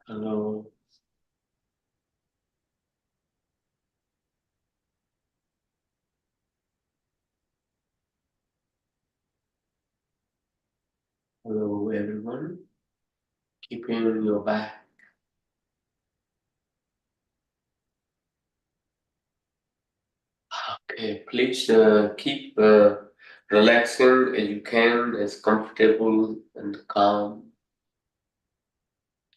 Hello. Hello, everyone. Keeping your back. Okay, please keep relaxing as you can, as comfortable and calm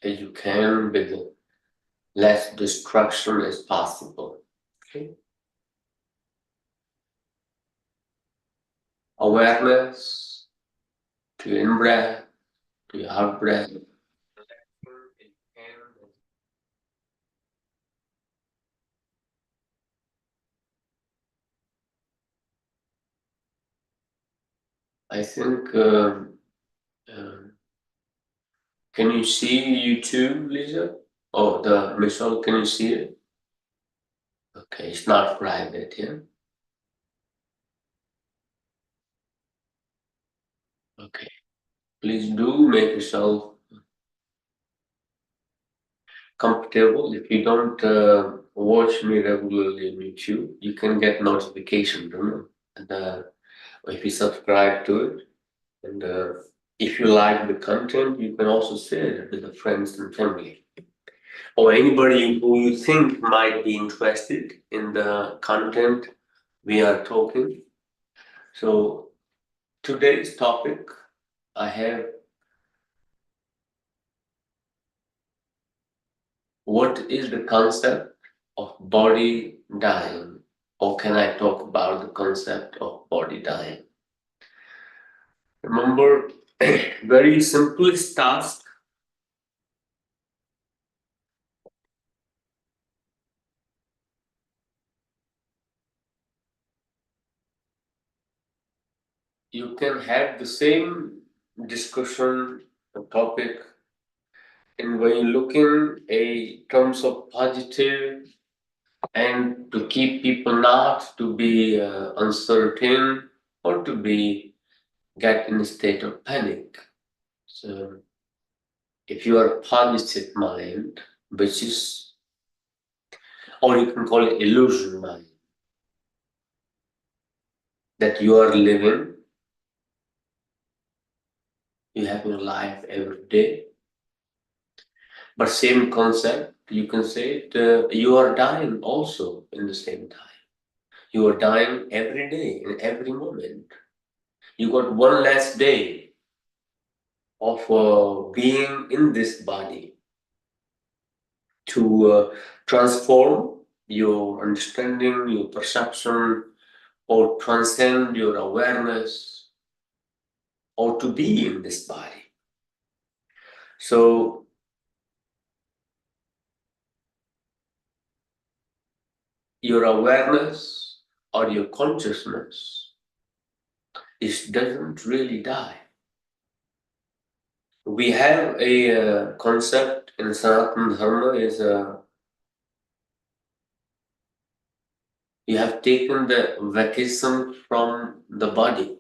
as you can, with less distraction as possible. Okay. Awareness to your in-breath, to your out-breath. I think, can you see YouTube, Lisa? Oh, the Michelle, can you see it? Okay, it's not private, yeah? Okay. Please do make yourself comfortable. If you don't watch me regularly on YouTube, you can get notification from it. And if you subscribe to it, and if you like the content, you can also share it with the friends and family, or anybody who you think might be interested in the content we are talking. So today's topic, I have, what is the concept of body dying? Or can I talk about the concept of body dying? Remember, very simplest task. You can have the same discussion topic, and when you're looking a terms of positive and to keep people not to be uncertain or to be get in a state of panic. So if you are a positive mind, which is, or you can call it illusion mind, that you are living, you have your life every day. But same concept, you can say it, you are dying also in the same time. You are dying every day, in every moment. You got one less day of being in this body to transform your understanding, your perception, or transcend your awareness, or to be in this body. So your awareness or your consciousness, it doesn't really die. We have a concept in Sanatana Dharma is you have taken the vacation from the body.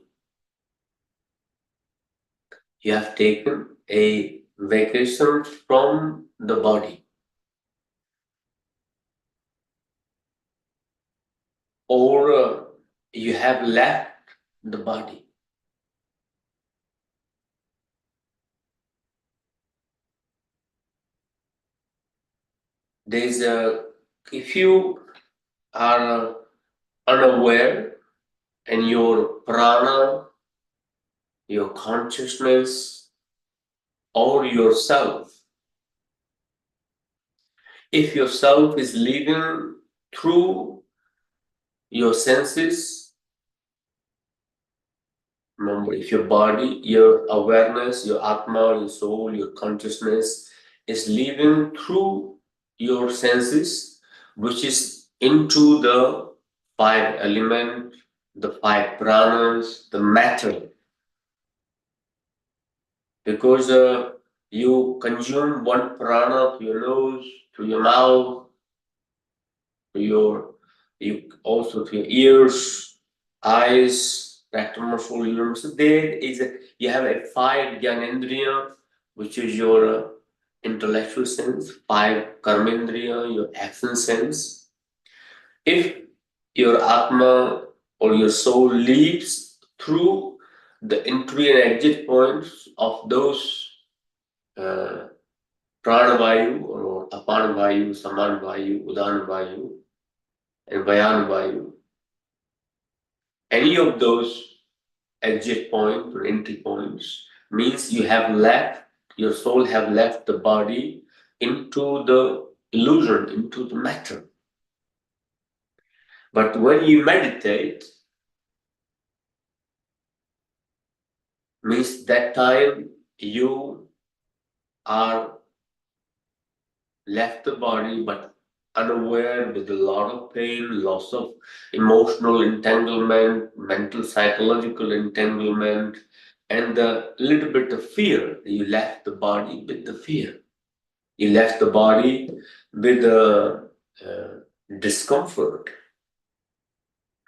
You have taken a vacation from the body. Or you have left the body. There's a, if you are unaware and your prana, your consciousness, or yourself, if yourself is living through your senses, remember, if your body, your awareness, your Atma, your soul, your consciousness is living through your senses, which is into the five elements, the five pranas, the matter. Because you consume one prana to your nose, to your mouth, to your, you also to your ears, eyes, rectum muscle, uterus. So there is a, you have a five gyanendriya, which is your intellectual sense, 5 karmendriya, your action sense. If your Atma or your soul leaps through the entry and exit points of those uh, Pranavayu or Apanavayu, Samanvayu, Udanavayu, and Vayanavayu, any of those exit points or entry points means you have left, your soul have left the body into the illusion, into the matter. But when you meditate, means that time you are left the body but unaware with a lot of pain, loss of emotional entanglement, mental psychological entanglement, and a little bit of fear. You left the body with the fear. You left the body with a discomfort,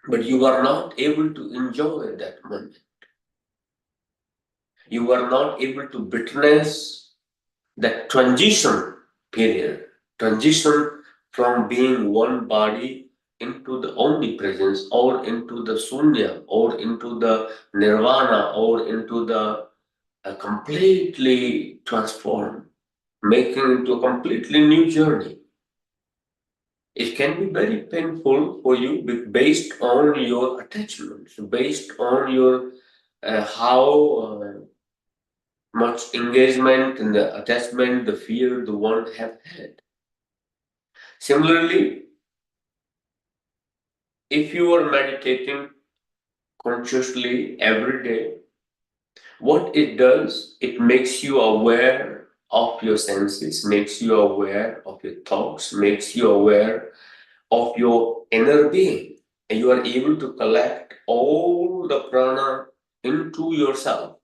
but you are not able to enjoy that moment. You are not able to witness that transition period, transition from being one body into the omnipresence or into the sunya or into the nirvana or into the completely transformed, making into a completely new journey. It can be very painful for you based on your attachments, based on your how much engagement and the attachment, the fear the one have had. Similarly, if you are meditating consciously every day, what it does, it makes you aware of your senses, makes you aware of your thoughts, makes you aware of your inner being. And you are able to collect all the prana into yourself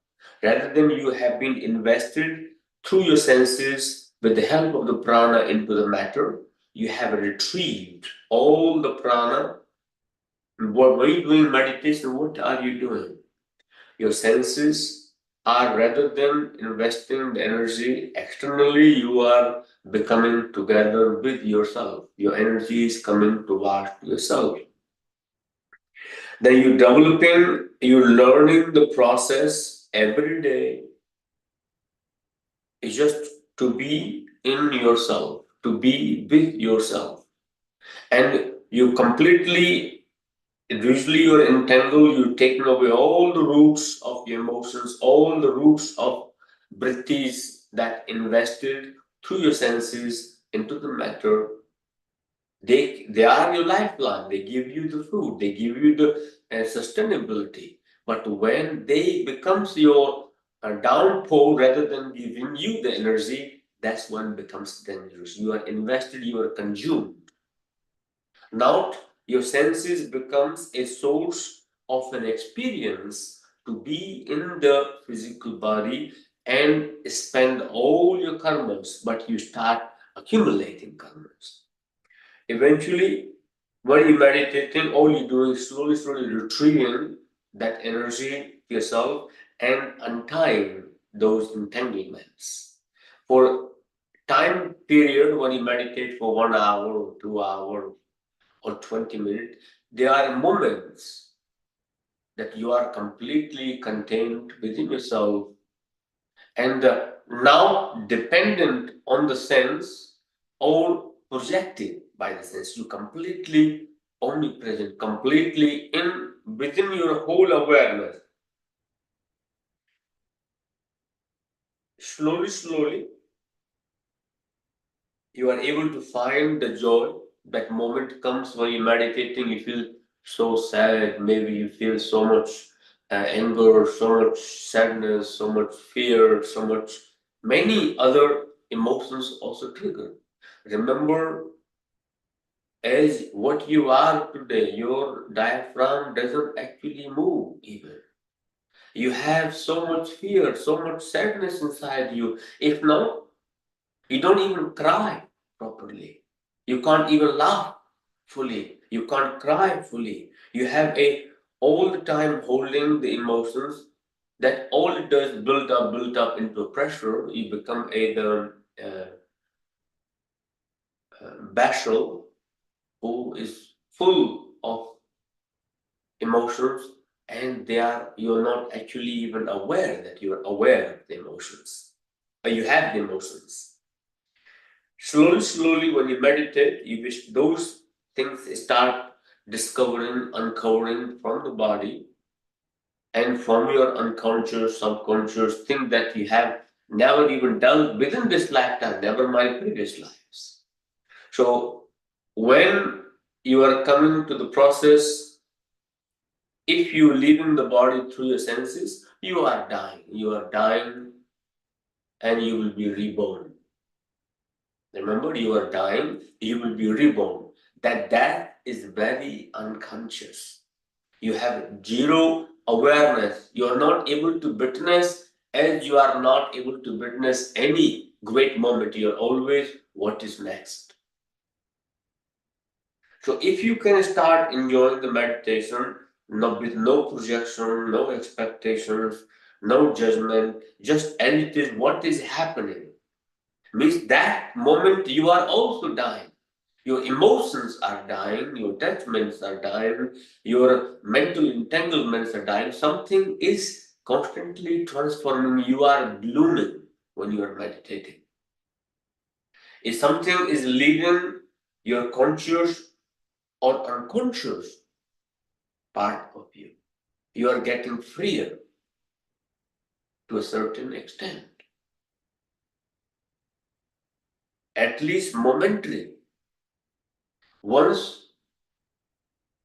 rather than you have been invested through your senses with the help of the prana into the matter. You have retrieved all the prana. What are you doing meditation? What are you doing? Your senses are, rather than investing the energy externally, you are becoming together with yourself. Your energy is coming towards yourself. Then you're developing, you're learning the process every day. It's just to be in yourself, to be with yourself. And you completely usually you're entangled, you're taking away all the roots of your emotions, all the roots of vrittis that invested through your senses into the matter. They are your lifeline. They give you the food. They give you the sustainability. But when they becomes your downpour rather than giving you the energy, that's when it becomes dangerous. You are invested. You are consumed. Now your senses becomes a source of an experience to be in the physical body and spend all your karmas, but you start accumulating karmas. Eventually, when you're meditating, all you do is slowly, slowly retrieving that energy to yourself and untying those entanglements. For time period when you meditate for 1 hour or 2 hours or 20 minutes, there are moments that you are completely contained within yourself and now dependent on the sense or projected by the sense. You completely omnipresent, completely in within your whole awareness. Slowly, slowly, you are able to find the joy. That moment comes when you're meditating, you feel so sad, maybe you feel so much anger, so much sadness, so much fear, so much many other emotions also trigger. Remember, as what you are today, your diaphragm doesn't actually move even. You have so much fear, so much sadness inside you. If not, you don't even cry properly. You can't even laugh fully. You can't cry fully. You have a all the time holding the emotions that all it does build up into a pressure. You become a vessel who is full of emotions, and you're not actually even aware that you're aware of the emotions, or you have the emotions. Slowly, when you meditate, you wish those things start uncovering from the body and from your unconscious, subconscious thing that you have never even dealt within this lifetime, never mind previous lives. So when you are coming to the process, if you leaving the body through your senses, you are dying. You are dying and you will be reborn. Remember, you are dying, you will be reborn. That death is very unconscious. You have zero awareness. You are not able to witness, as you are not able to witness any great moment. You are always, what is next? So if you can start enjoying the meditation, with no projection, no expectations, no judgment, just and it is what is happening, means that moment you are also dying. Your emotions are dying, your attachments are dying, your mental entanglements are dying. Something is constantly transforming. You are blooming when you are meditating. If something is leaving your conscious or unconscious part of you, you are getting freer to a certain extent, at least momentarily. Once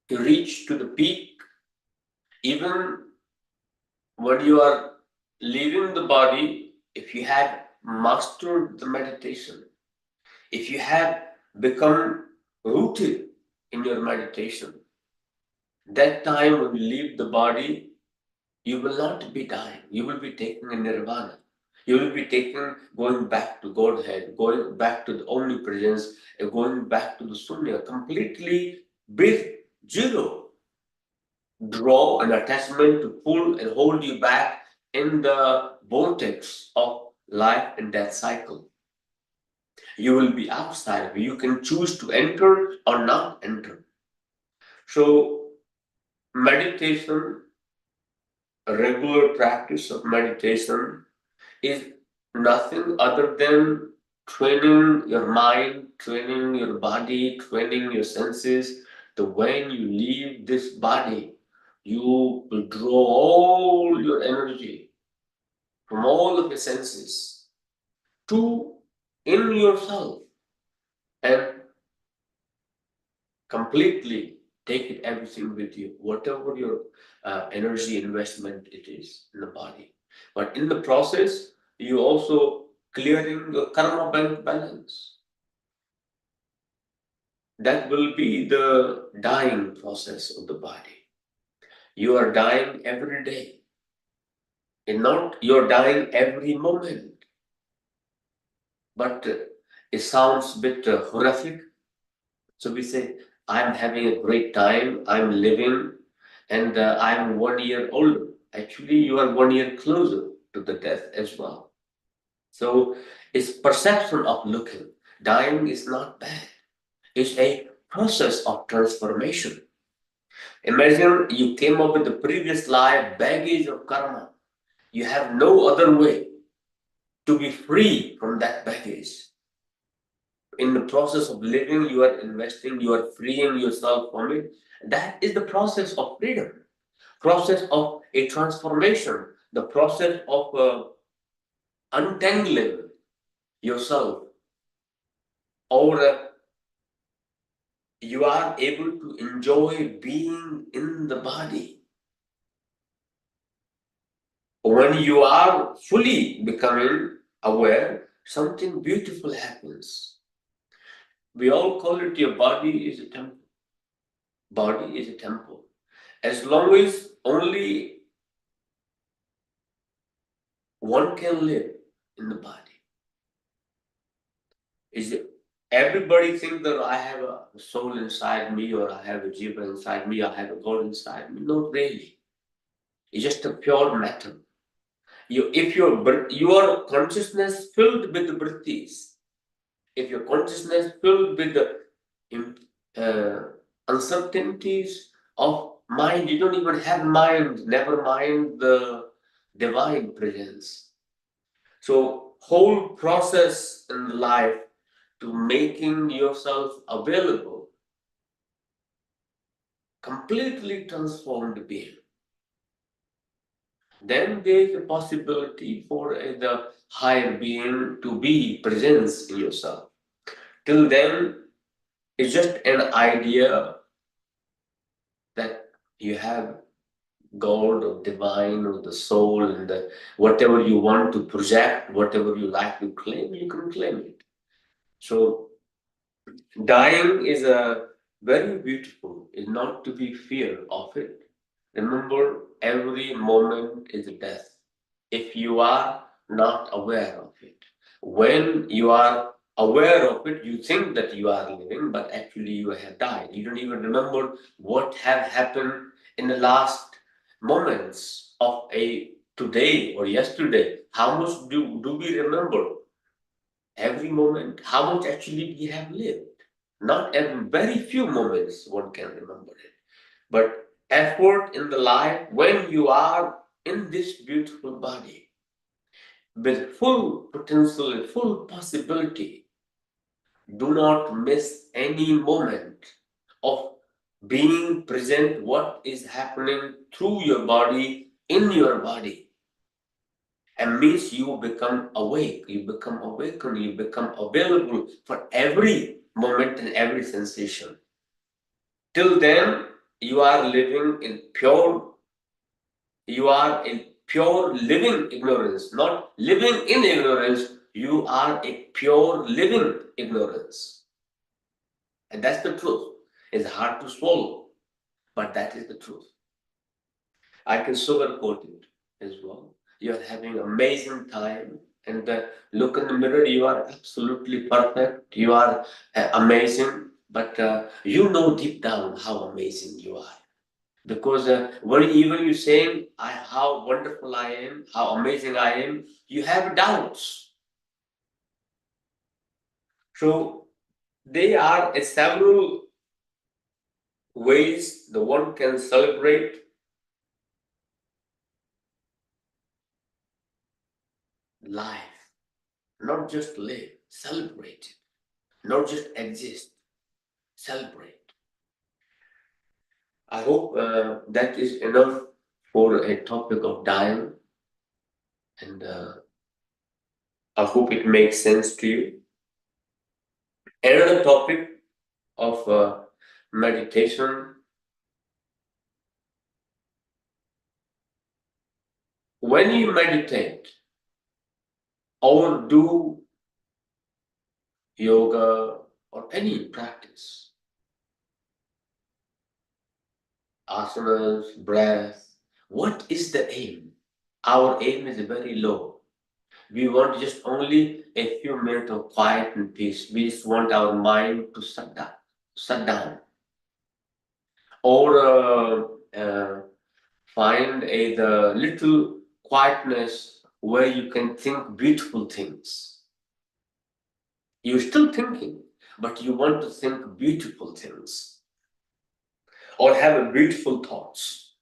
you reach to the peak, even when you are leaving the body, if you have mastered the meditation, if you have become rooted in your meditation, that time when you leave the body, you will not be dying. You will be taking a nirvana. You will be going back to Godhead, going back to the omnipresence, and going back to the Sunya, completely with zero draw and attachment to pull and hold you back in the vortex of life and death cycle. You will be outside. You can choose to enter or not enter. So, meditation, a regular practice of meditation, is nothing other than training your mind, training your body, training your senses. The when you leave this body, you will draw all your energy from all of your senses to in yourself and completely take it everything with you, whatever your energy investment it is in the body. But in the process, you also clearing the karma bank balance. That will be the dying process of the body. You are dying every day. And not you're dying every moment. But it sounds a bit horrific. So we say, I'm having a great time, I'm living, and I'm 1 year older. Actually, you are 1 year closer to the death as well. So it's perception of looking. Dying is not bad. It's a process of transformation. Imagine you came up with the previous life baggage of karma. You have no other way to be free from that baggage. In the process of living, you are investing, you are freeing yourself from it. That is the process of freedom, process of a transformation, the process of untangling yourself, or you are able to enjoy being in the body. When you are fully becoming aware, something beautiful happens. We all call it your body is a temple. Body is a temple. As long as only one can live in the body. Is it, everybody thinks that I have a soul inside me, or I have a jiva inside me, I have a God inside me. Not really. It's just a pure matter. If your consciousness filled with the vrittis, if your consciousness filled with the uh, uncertainties of mind, you don't even have mind, never mind the divine presence. So whole process in life to making yourself available, completely transformed being. Then there is a possibility for the higher being to be presence in yourself. Till then, it's just an idea that you have God or divine or the soul and the, whatever you want to project, whatever you like to claim, you can claim it. So dying is a very beautiful, is not to be fear of it. Remember, every moment is a death if you are not aware of it. When you are aware of it, you think that you are living, but actually you have died. You don't even remember what have happened in the last moments of a today or yesterday. How much do we remember every moment? How much actually we have lived? Not every, very few moments one can remember it. But effort in the life when you are in this beautiful body with full potential and full possibility, do not miss any moment of being present what is happening through your body, in your body. And means you become awake, you become awakened, you become available for every moment and every sensation. Till then, you are living in pure, you are in pure living ignorance, not living in ignorance. You are a pure living ignorance. And that's the truth. It's hard to swallow, but that is the truth. I can sugarcoat it as well. You are having amazing time, and look in the mirror. You are absolutely perfect. You are amazing, but you know deep down how amazing you are. Because when even you saying how wonderful I am, how amazing I am, you have doubts. So there are several ways the one can celebrate life, not just live, celebrate it, not just exist, celebrate. I hope that is enough for a topic of dying, and I hope it makes sense to you. Another topic of meditation. When you meditate or do yoga or any practice, asanas, breath, what is the aim? Our aim is very low. We want just only a few minutes of quiet and peace. We just want our mind to shut down, or find the little quietness where you can think beautiful things. You're still thinking, but you want to think beautiful things or have a beautiful thoughts,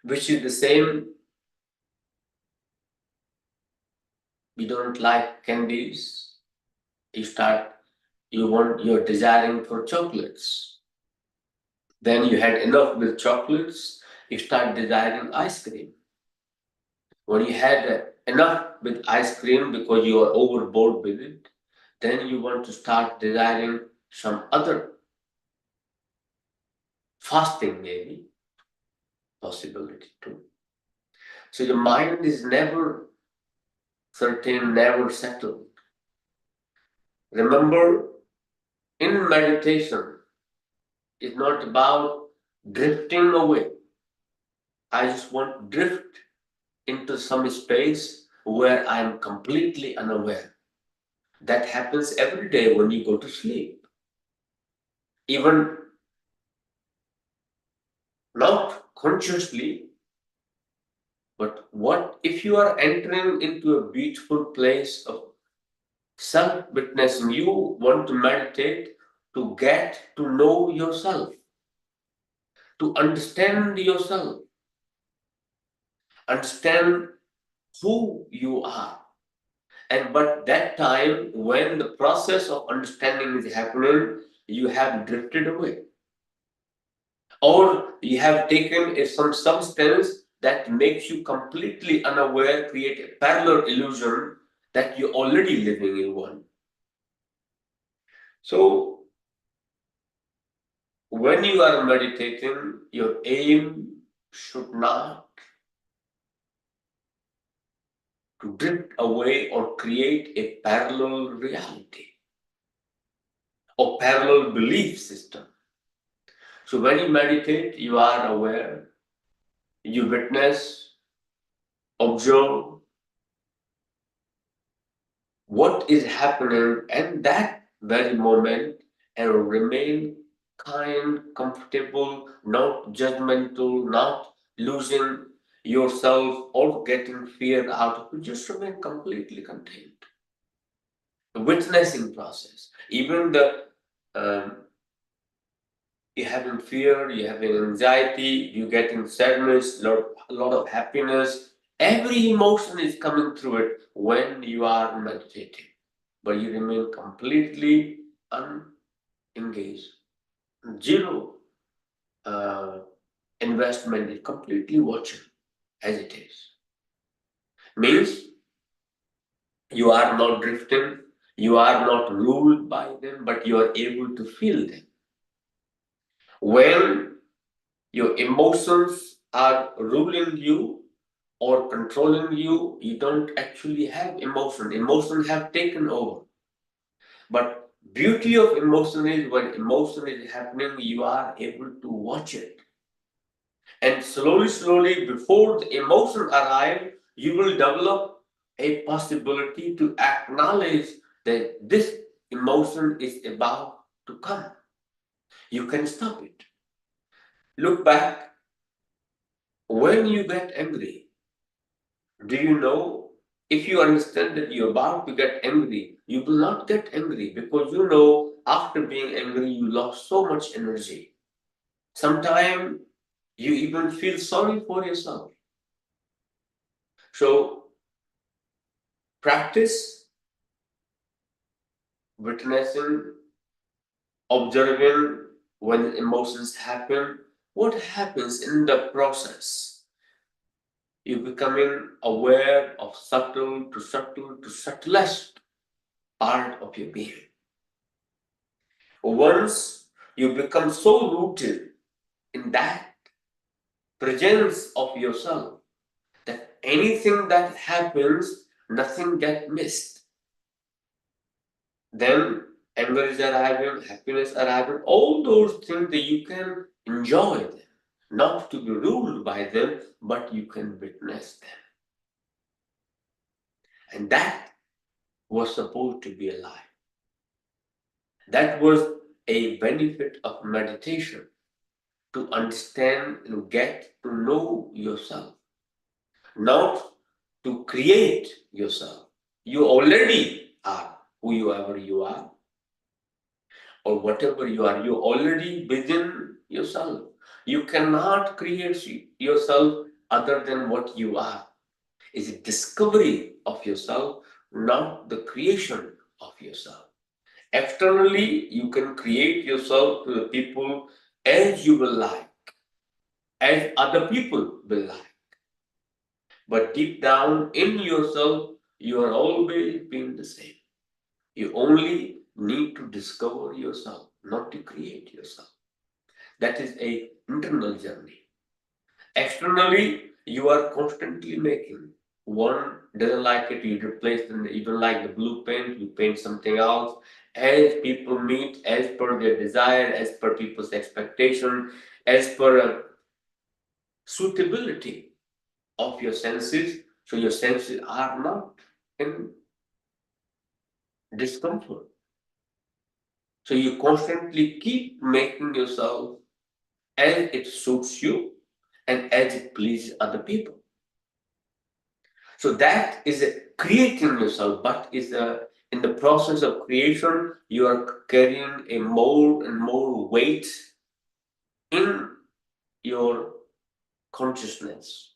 which is the same. You don't like candies, you're desiring for chocolates. Then you had enough with chocolates, you start desiring ice cream. When you had enough with ice cream because you are overboard with it, then you want to start desiring some other fasting, maybe possibility too. So your mind is never certain, never settled. Remember, in meditation, it's not about drifting away. I just want to drift into some space where I'm completely unaware. That happens every day when you go to sleep. Even not consciously, But what if you are entering into a beautiful place of self-witnessing? You want to meditate to get to know yourself, to understand yourself, understand who you are. And but that time when the process of understanding is happening, you have drifted away. Or you have taken some substance that makes you completely unaware, create a parallel illusion that you're already living in one. So when you are meditating, your aim should not to drift away or create a parallel reality or parallel belief system. So when you meditate, you are aware, you witness, observe what is happening at that very moment and remain kind, comfortable, not judgmental, not losing yourself or getting fear out of it. Just remain completely contained. The witnessing process, even the you're having fear, you're having anxiety, you're getting sadness, a lot of happiness. Every emotion is coming through it when you are meditating, but you remain completely unengaged. Zero investment, is completely watching as it is. Means you are not drifting, you are not ruled by them, but you are able to feel them. When your emotions are ruling you or controlling you, you don't actually have emotion. Emotions have taken over. But beauty of emotion is when emotion is happening, you are able to watch it. And slowly, slowly, before the emotion arrive, you will develop a possibility to acknowledge that this emotion is about to come. You can stop it. Look back. When you get angry, do you know, if you understand that you're about to get angry, you will not get angry because you know after being angry, you lost so much energy. Sometimes you even feel sorry for yourself. So practice witnessing, observing when emotions happen. What happens in the process? You're becoming aware of subtle to subtlest part of your being. Once you become so rooted in that presence of yourself that anything that happens, nothing gets missed. Then anger is arriving, happiness arriving, all those things that you can enjoy them, not to be ruled by them, but you can witness them. And that was supposed to be alive. That was a benefit of meditation, to understand and get to know yourself, not to create yourself. You already are whoever you are, or whatever you are. You're already within yourself. You cannot create yourself other than what you are. It's a discovery of yourself, not the creation of yourself. Externally, you can create yourself to the people as you will like, as other people will like. But deep down in yourself, you are always being the same. You only need to discover yourself, not to create yourself. That is a internal journey. Externally, you are constantly making. One doesn't like it, you replace them. You don't like the blue paint, you paint something else. As people meet, as per their desire, as per people's expectation, as per suitability of your senses. So your senses are not in discomfort. So you constantly keep making yourself as it suits you and as it pleases other people. So that is creating yourself, but in the process of creation, you are carrying a more and more weight in your consciousness,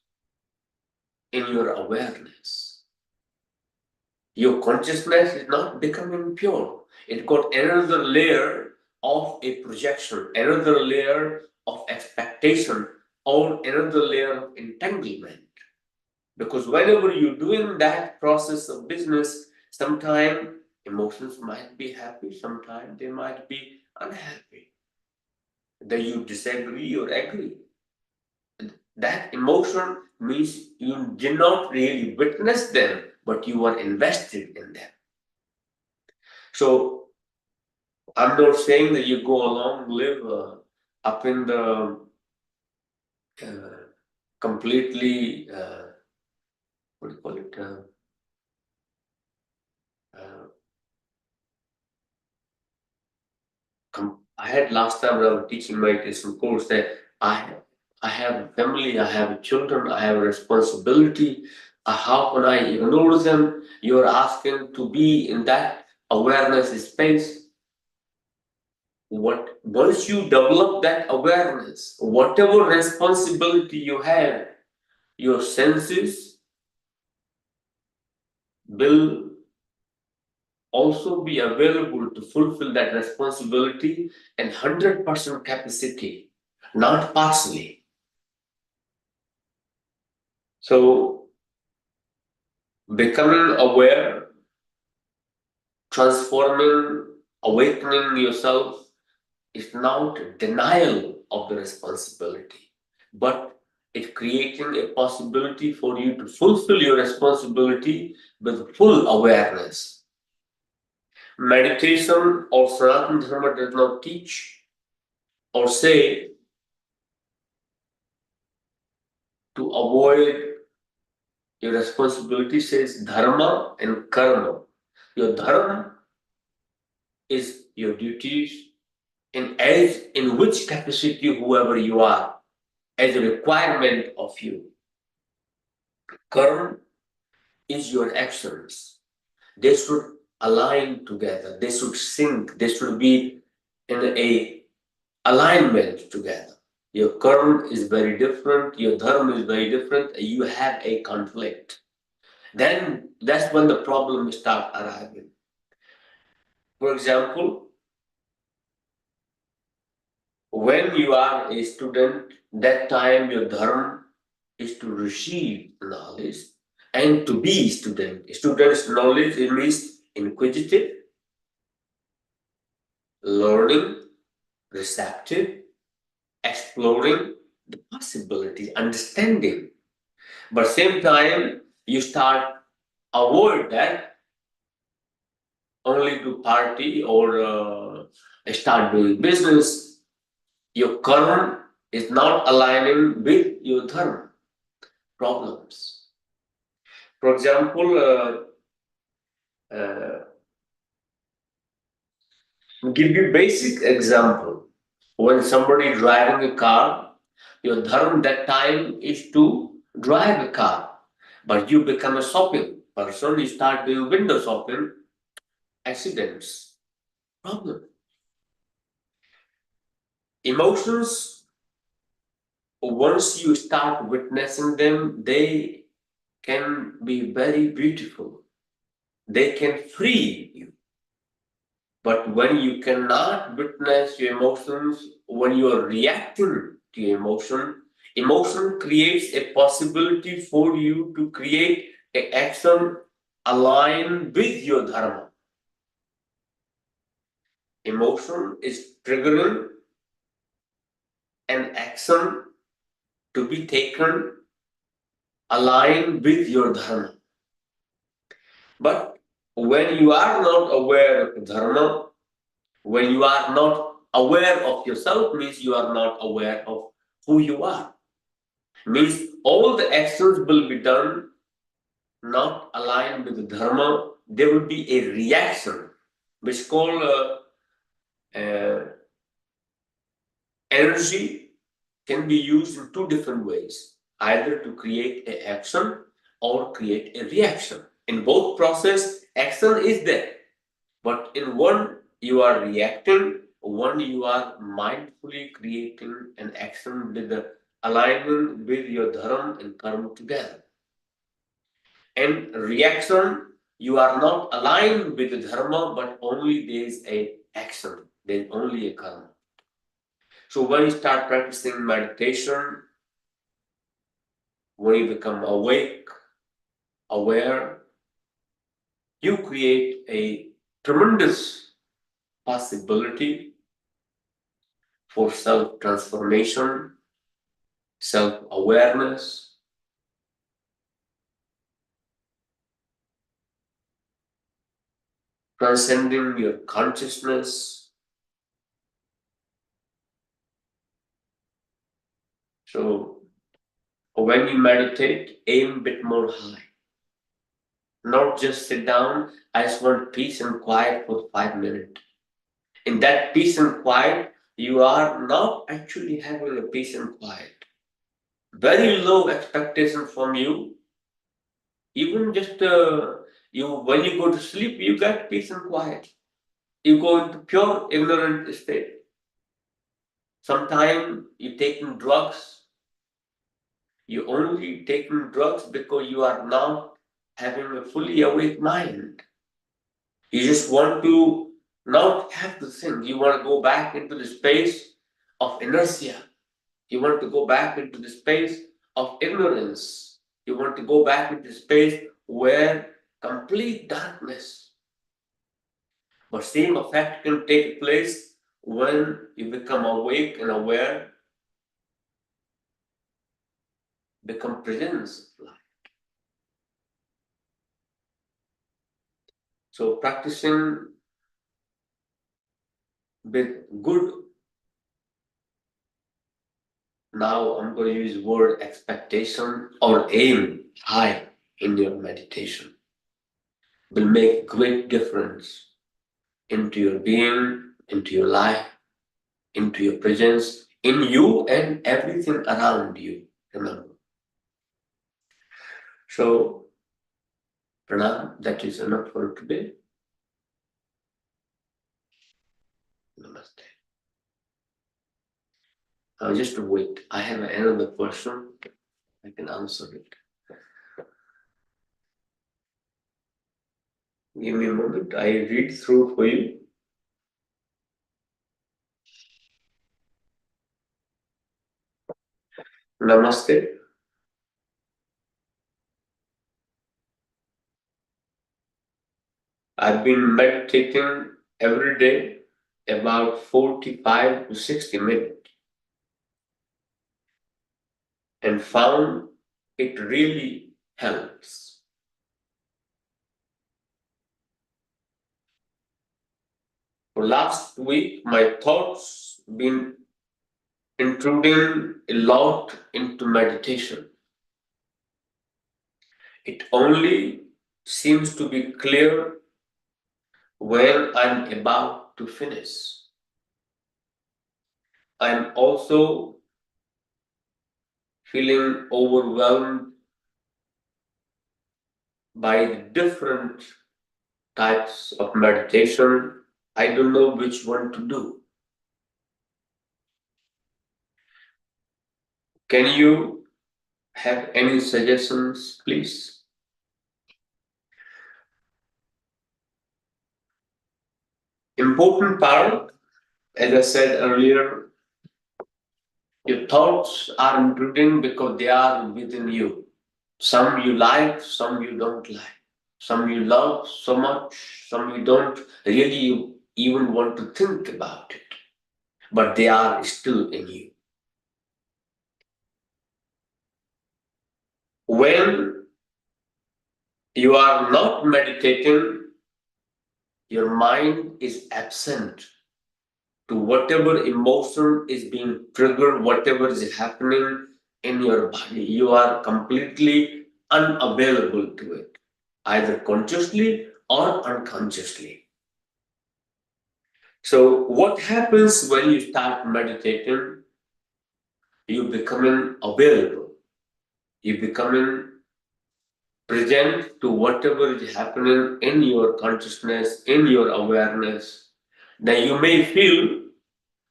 in your awareness. Your consciousness is not becoming pure. It got another layer of a projection, another layer of expectation, or another layer of entanglement. Because whenever you're doing that process of business, sometimes emotions might be happy, sometimes they might be unhappy. That you disagree or agree. That emotion means you did not really witness them, but you were invested in them. So I'm not saying that you go along, live up in the completely, what do you call it? Uh, I had last time when I was teaching meditation course that I have a family, I have children, I have a responsibility. How can I ignore them? You're asking to be in that awareness space. Once you develop that awareness, whatever responsibility you have, your senses will also be available to fulfill that responsibility and 100% capacity, not partially. So, becoming aware, transforming, awakening yourself is not denial of the responsibility, but it's creating a possibility for you to fulfill your responsibility with full awareness. Meditation or Sanatana Dharma does not teach or say to avoid your responsibility, says dharma and karma. Your dharma is your duties in which capacity whoever you are, as a requirement of you. Karma is your actions. They should align together. They should sync. They should be in a alignment together. Your karma is very different. Your dharma is very different. You have a conflict. Then that's when the problems start arriving. For example, when you are a student, that time your dharma is to receive knowledge and to be student. Student's knowledge, it means inquisitive, learning, receptive, exploring the possibilities, understanding. But same time, you start avoid that only to party or start doing business. Your karma is not aligning with your dharma. Problems. For example, give you basic example. When somebody driving a car, your dharma that time is to drive a car, but you become a shopping person. You start doing window shopping. Accidents, problem. Emotions. Once you start witnessing them, they can be very beautiful. They can free you. But when you cannot witness your emotions, when you are reacting to your emotion creates a possibility for you to create an action aligned with your dharma. Emotion is triggering an action to be taken aligned with your dharma. But when you are not aware of dharma, when you are not aware of yourself, means you are not aware of who you are. Means all the actions will be done not aligned with the dharma. There will be a reaction, which is called energy can be used in two different ways. Either to create an action or create a reaction. In both process, action is there, but in one you are reacting, one you are mindfully creating an action with the alignment with your dharma and karma together. And reaction, you are not aligned with the dharma, but only there is a action, there is only a karma. So when you start practicing meditation, when you become awake, aware, you create a tremendous possibility for self transformation, self awareness, transcending your consciousness. So when you meditate, aim a bit more high. Not just sit down, I just want peace and quiet for 5 minutes. In that peace and quiet, you are not actually having a peace and quiet. Very low expectation from you. Even just you when you go to sleep, you get peace and quiet. You go into pure ignorant state. Sometimes you taking drugs. You only taking drugs because you are not having a fully awake mind. You just want to not have to think. You want to go back into the space of inertia. You want to go back into the space of ignorance. You want to go back into the space where complete darkness. But same effect can take place when you become awake and aware, become presence of life. So practicing with good, now I'm going to use word expectation or aim high in your meditation, will make great difference into your being, into your life, into your presence, in you and everything around you. Remember. So, Prana, that is enough for today. Namaste. Now, just wait. I have another question. I can answer it. Give me a moment. I read through for you. Namaste. I've been meditating every day about 45 to 60 minutes and found it really helps. For last week, my thoughts been intruding a lot into meditation. It only seems to be clear when I'm about to finish. I'm also feeling overwhelmed by the different types of meditation. I don't know which one to do. Can you have any suggestions, please? Important part, as I said earlier, your thoughts are intruding because they are within you. Some you like, some you don't like. Some you love so much, some you don't really even want to think about it. But they are still in you. When you are not meditating, your mind is absent to whatever emotion is being triggered, whatever is happening in your body. You are completely unavailable to it, either consciously or unconsciously. So, what happens when you start meditating? You becoming available. You becoming present to whatever is happening in your consciousness, in your awareness, then you may feel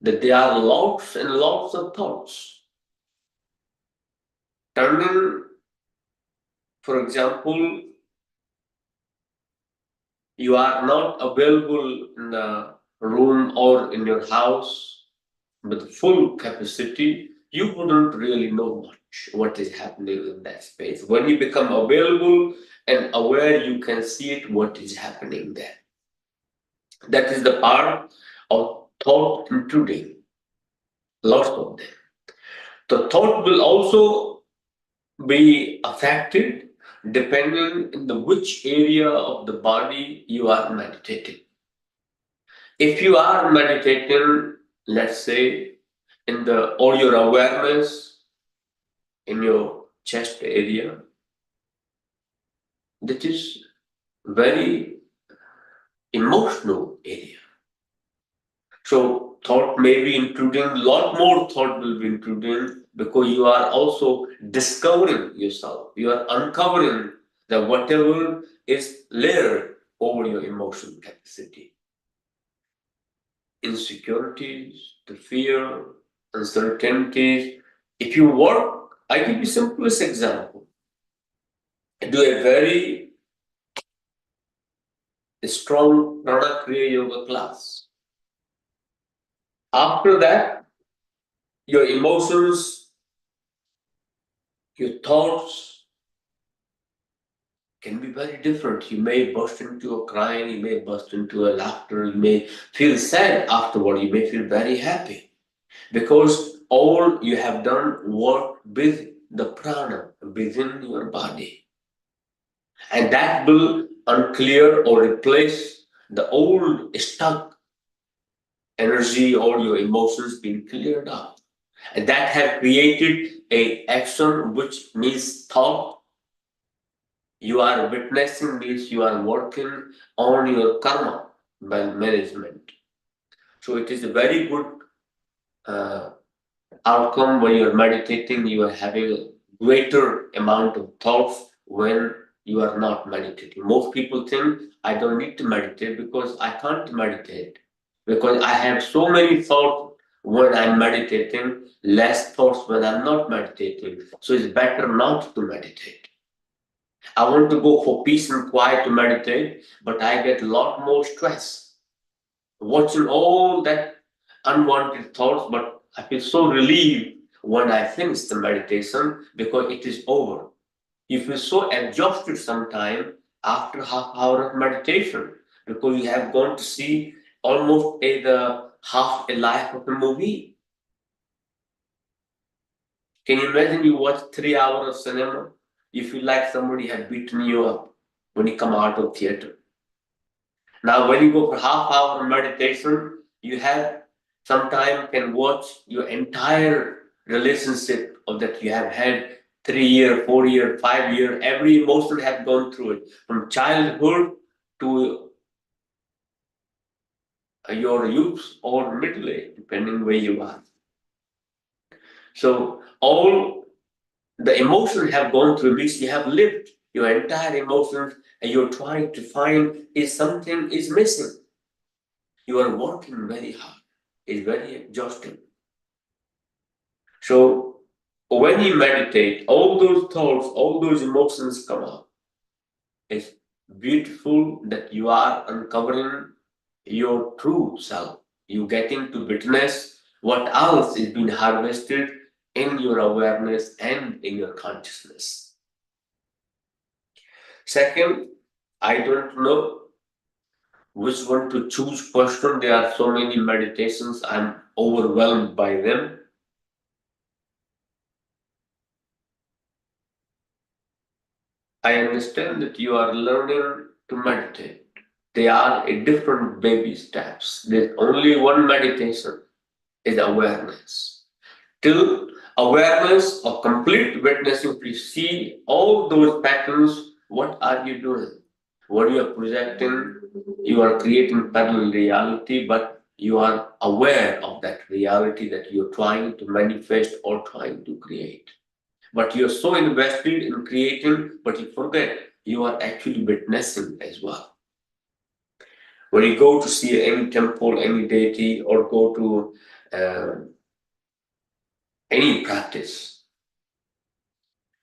that there are lots and lots of thoughts. Turning, for example, you are not available in the room or in your house with full capacity, you wouldn't really know much what is happening in that space. When you become available and aware, you can see it, what is happening there. That is the part of thought intruding, lots of them. The thought will also be affected depending in the which area of the body you are meditating. If you are meditating, let's say, in the or your awareness in your chest area, that is very emotional area. So thought may be intruding, a lot more thought will be intruding because you are also discovering yourself. You are uncovering that whatever is layered over your emotional capacity. Insecurities, the fear, uncertainties. If you work, I give you simplest example. Do a very strong Prana Kriya Yoga class. After that, your emotions, your thoughts can be very different. You may burst into a crying, you may burst into a laughter, you may feel sad afterward, you may feel very happy. Because all you have done work with the prana within your body. And that will unclear or replace the old stuck energy or your emotions being cleared up. And that have created a action which means thought. You are witnessing means you are working on your karma management. So it is a very good uh, outcome when you're meditating. You are having a greater amount of thoughts when you are not meditating. Most people think I don't need to meditate because I can't meditate because I have so many thoughts when I'm meditating, less thoughts when I'm not meditating. So it's better not to meditate. I want to go for peace and quiet to meditate, but I get a lot more stress watching all that unwanted thoughts. But I feel so relieved when I finish the meditation because it is over. You feel so exhausted sometime after half hour of meditation because you have gone to see almost the half a life of a movie. Can you imagine you watch 3 hours of cinema? You feel like somebody had beaten you up when you come out of theater. Now, when you go for half hour meditation, you have sometime can watch your entire relationship of that you have had 3 year, 4 year, 5 year. Every emotion have gone through it from childhood to your youth or middle age, depending where you are. So all the emotions have gone through which you have lived your entire emotions, and you're trying to find is something is missing. You are working very hard. It's very exhausting. So when you meditate, all those thoughts, all those emotions come up. It's beautiful that you are uncovering your true self. You getting to witness what else is being harvested in your awareness and in your consciousness. Second, I don't know which one to choose person. There are so many meditations, I'm overwhelmed by them. I understand that you are learning to meditate. They are a different baby steps. There's only one meditation is awareness. Till awareness of complete witnessing, if you see all those patterns, what are you doing? What you are projecting, you are creating parallel reality, but you are aware of that reality that you're trying to manifest or trying to create. But you're so invested in creating, but you forget you are actually witnessing as well. When you go to see any temple, any deity, or go to any practice,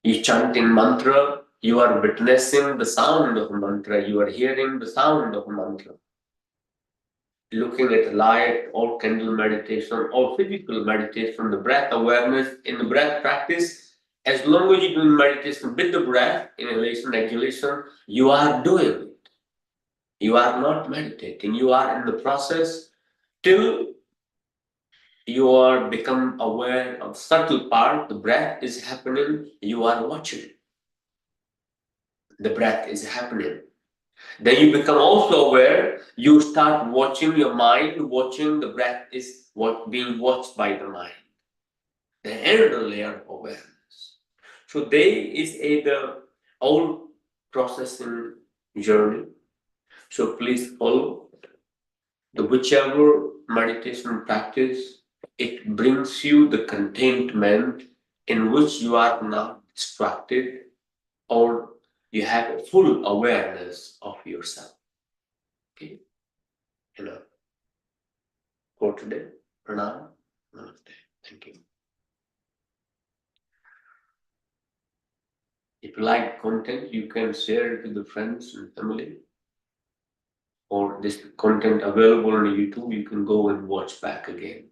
you chanting mantra, you are witnessing the sound of mantra, you are hearing the sound of mantra. Looking at light or candle meditation or physical meditation, the breath awareness in the breath practice, as long as you're doing meditation with the breath, inhalation, exhalation, you are doing it. You are not meditating, you are in the process till you are become aware of subtle part, the breath is happening, you are watching. The breath is happening. Then you become also aware, you start watching your mind, watching the breath is being watched by the mind. The another layer of awareness. So there is the whole processing journey. So please follow the whichever meditation practice, it brings you the contentment in which you are not distracted or you have a full awareness of yourself. Okay, for today, Pranayama, Namaste. Thank you. If you like content, you can share it with the friends and family. Or this content available on YouTube, you can go and watch back again.